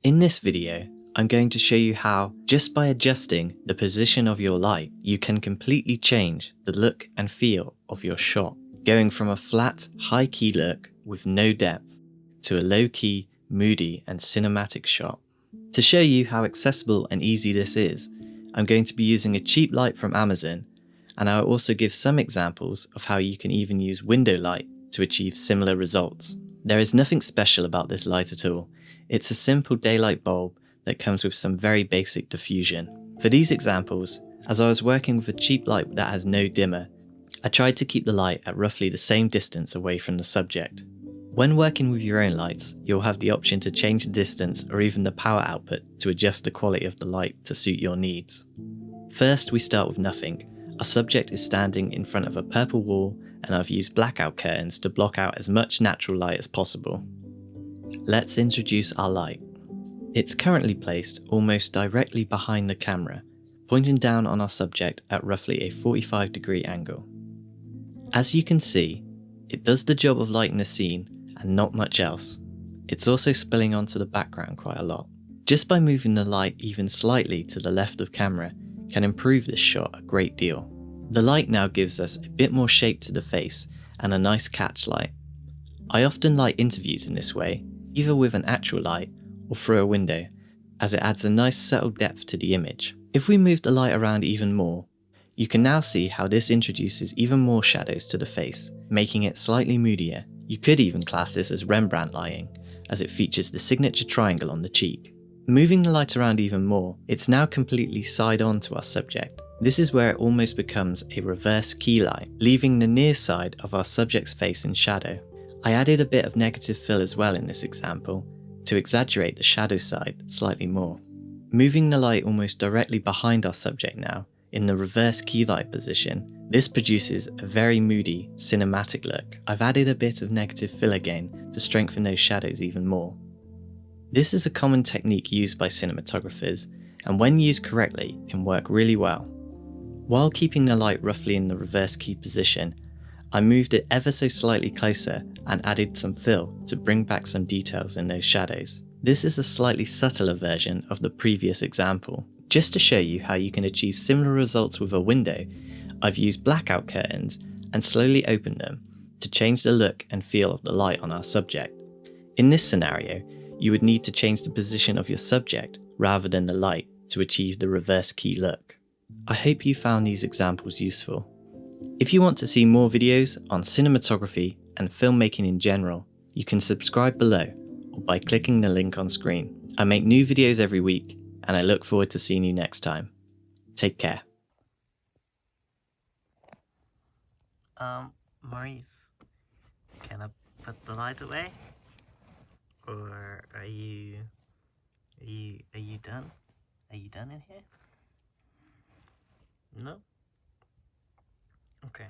In this video, I'm going to show you how, just by adjusting the position of your light, you can completely change the look and feel of your shot, going from a flat, high-key look with no depth to a low-key, moody and cinematic shot. To show you how accessible and easy this is, I'm going to be using a cheap light from Amazon, and I'll also give some examples of how you can even use window light to achieve similar results. There is nothing special about this light at all. It's a simple daylight bulb that comes with some very basic diffusion. For these examples, as I was working with a cheap light that has no dimmer, I tried to keep the light at roughly the same distance away from the subject. When working with your own lights, you'll have the option to change the distance or even the power output to adjust the quality of the light to suit your needs. First, we start with nothing. Our subject is standing in front of a purple wall, and I've used blackout curtains to block out as much natural light as possible. Let's introduce our light. It's currently placed almost directly behind the camera, pointing down on our subject at roughly a 45-degree angle. As you can see, it does the job of lighting the scene and not much else. It's also spilling onto the background quite a lot. Just by moving the light even slightly to the left of camera can improve this shot a great deal. The light now gives us a bit more shape to the face and a nice catch light. I often light interviews in this way, either with an actual light or through a window, as it adds a nice subtle depth to the image. If we move the light around even more, you can now see how this introduces even more shadows to the face, making it slightly moodier. You could even class this as Rembrandt lighting, as it features the signature triangle on the cheek. Moving the light around even more, it's now completely side on to our subject. This is where it almost becomes a reverse key light, leaving the near side of our subject's face in shadow. I added a bit of negative fill as well in this example, to exaggerate the shadow side slightly more. Moving the light almost directly behind our subject now, in the reverse key light position, this produces a very moody, cinematic look. I've added a bit of negative fill again to strengthen those shadows even more. This is a common technique used by cinematographers, and when used correctly, can work really well. While keeping the light roughly in the reverse key position, I moved it ever so slightly closer and added some fill to bring back some details in those shadows. This is a slightly subtler version of the previous example. Just to show you how you can achieve similar results with a window, I've used blackout curtains and slowly opened them to change the look and feel of the light on our subject. In this scenario, you would need to change the position of your subject rather than the light to achieve the reverse key look. I hope you found these examples useful. If you want to see more videos on cinematography and filmmaking in general, you can subscribe below or by clicking the link on screen. I make new videos every week, and I look forward to seeing you next time. Take care. Maurice, can I put the light away? Or are you done? Are you done in here? No? Okay.